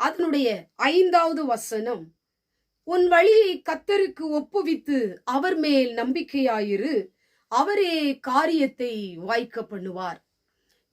அதனுடைய 5வது வசனம், உன் வழியை கர்த்தருக்கு ஒப்புவித்து அவர் மேல் நம்பிக்கையாயிரு, அவரே காரியத்தை வாய்க்க பண்ணுவார்.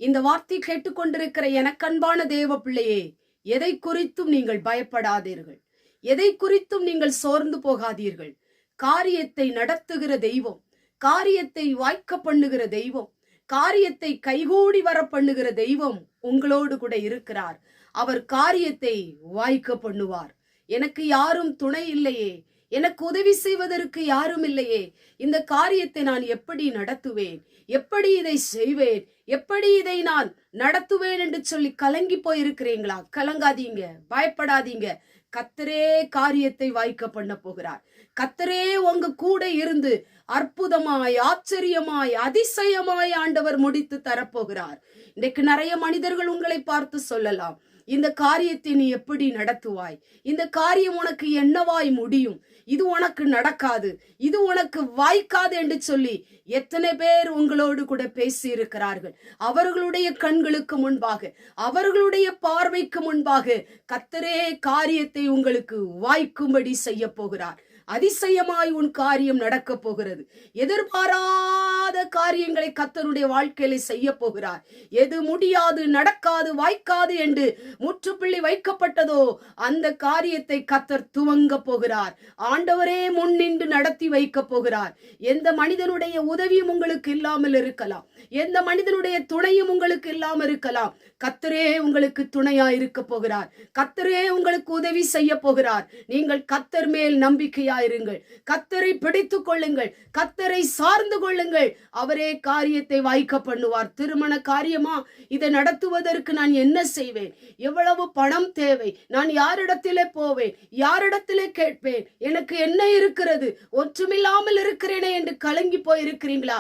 இந்த வார்த்தை கேட்டுக்கொண்டிருக்கிற எனக்கன்பான தேவ பிள்ளையே, எதை குறித்தும் நீங்கள் பயப்படாதீர்கள், எதை குறித்தும் நீங்கள் சோர்ந்து போகாதீர்கள். காரியத்தை நடத்துகிற தெய்வம், காரியத்தை வாய்க்க பண்ணுகிற தெய்வம், காரியத்தை கைகூடி வர பண்ணுகிற தெய்வம் உங்களோடு கூட இருக்கிறார். அவர் காரியத்தை வாய்க்க பண்ணுவார். எனக்கு யாரும் துணை இல்லையே, எனக்கு உதவி செய்வதற்கு யாரும் இல்லையே, இந்த காரியத்தை நான் எப்படி நடத்துவேன், எப்படி இதை செய்வேன், எப்படி இதை நான் நடத்துவேன் என்று சொல்லி கலங்கி போயிருக்கிறீங்களா? கலங்காதீங்க, பயப்படாதீங்க. கர்த்தரே காரியத்தை வாய்க்க பண்ண போகிறார். கர்த்தரே உங்க கூட இருந்து அற்புதமாய், ஆச்சரியமாய், அதிசயமாய் ஆண்டவர் முடித்து தரப்போகிறார். இன்றைக்கு நிறைய மனிதர்கள் உங்களை பார்த்து சொல்லலாம், இந்த காரியத்தை நீ எப்படி நடத்துவாய், இந்த காரியம் உனக்கு என்னவாய் முடியும், இது உனக்கு நடக்காது, இது உனக்கு வாய்க்காது என்று சொல்லி எத்தனை பேர் உங்களோடு கூட பேசி இருக்கிறார்கள். அவர்களுடைய கண்களுக்கு முன்பாக, அவர்களுடைய பார்வைக்கு முன்பாக கர்த்தரே காரியத்தை உங்களுக்கு வாய்க்கும்படி செய்ய போகிறார். அதிசயமாய் உன் காரியம் நடக்க போகிறது. எதிர்பாராத காரியங்களை கர்த்தருடைய வாழ்க்கையில செய்ய போகிறார். எது முடியாது, நடக்காது, வாய்க்காது என்று முற்றுப்புள்ளி வைக்கப்பட்டதோ அந்த காரியத்தை கர்த்தர் துவங்க போகிறார். ஆண்டவரே முன்னின்று நடத்தி வைக்க போகிறார். எந்த மனிதனுடைய உதவியும் உங்களுக்கு இல்லாமல் இருக்கலாம், எந்த மனிதனுடைய துணையும் உங்களுக்கு இல்லாமல் இருக்கலாம். கர்த்தரே உங்களுக்கு துணையா இருக்க போகிறார். கர்த்தரே உங்களுக்கு உதவி செய்ய போகிறார். நீங்கள் கர்த்தர் மேல் நம்பிக்கையாயிருங்கள், கர்த்தரை பிடித்துக் கொள்ளுங்கள், கர்த்தரை சார்ந்து கொள்ளுங்கள். அவரே காரியத்தை வாய்க்க பண்ணுவார். திருமண காரியமா, இதை நடத்துவதற்கு நான் என்ன செய்வேன், எவ்வளவு பணம் தேவை, நான் யாரிடத்திலே போவேன், யாரிடத்திலே கேட்பேன், எனக்கு என்ன இருக்கிறது, ஒன்றுமில்லாமல் இருக்கிறேனே என்று கலங்கி போயிருக்கிறீங்களா?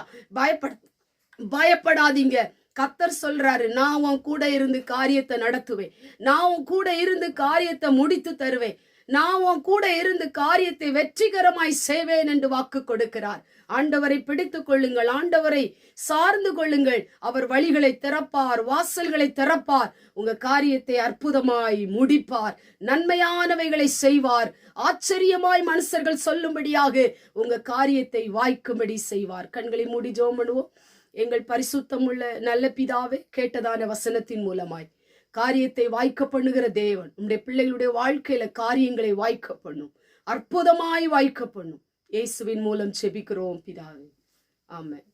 பயப்படாதீங்க. கர்த்தர் சொல்றாரு, நான் உன் கூட இருந்து காரியத்தை நடத்துவேன், நான் உன் கூட இருந்து காரியத்தை முடித்து தருவேன், நான் உன் கூட இருந்து காரியத்தை வெற்றிகரமாய் செய்வேன் என்று வாக்கு கொடுக்கிறார். ஆண்டவரை பிடித்துக் கொள்ளுங்கள், ஆண்டவரை சார்ந்து கொள்ளுங்கள். அவர் வழிகளை திறப்பார், வாசல்களை திறப்பார், உங்க காரியத்தை அற்புதமாய் முடிப்பார், நன்மையானவைகளை செய்வார், ஆச்சரியமாய் மனுஷர்கள் சொல்லும்படியாக உங்க காரியத்தை வாய்க்கும்படி செய்வார். கண்களை மூடி ஜெபம் பண்ணுவோம். எங்கள் பரிசுத்தமுள்ள நல்ல பிதாவே, கேட்டதான வசனத்தின் மூலமாய் காரியத்தை வாய்க்க பண்ணுகிற தேவன் உம்முடைய பிள்ளைகளுடைய வாழ்க்கையில காரியங்களை வாய்க்க பண்ணும், அற்புதமாய் வாய்க்க பண்ணும். இயேசுவின் மூலம் ஜெபிக்கிறோம் பிதாவே, ஆமென்.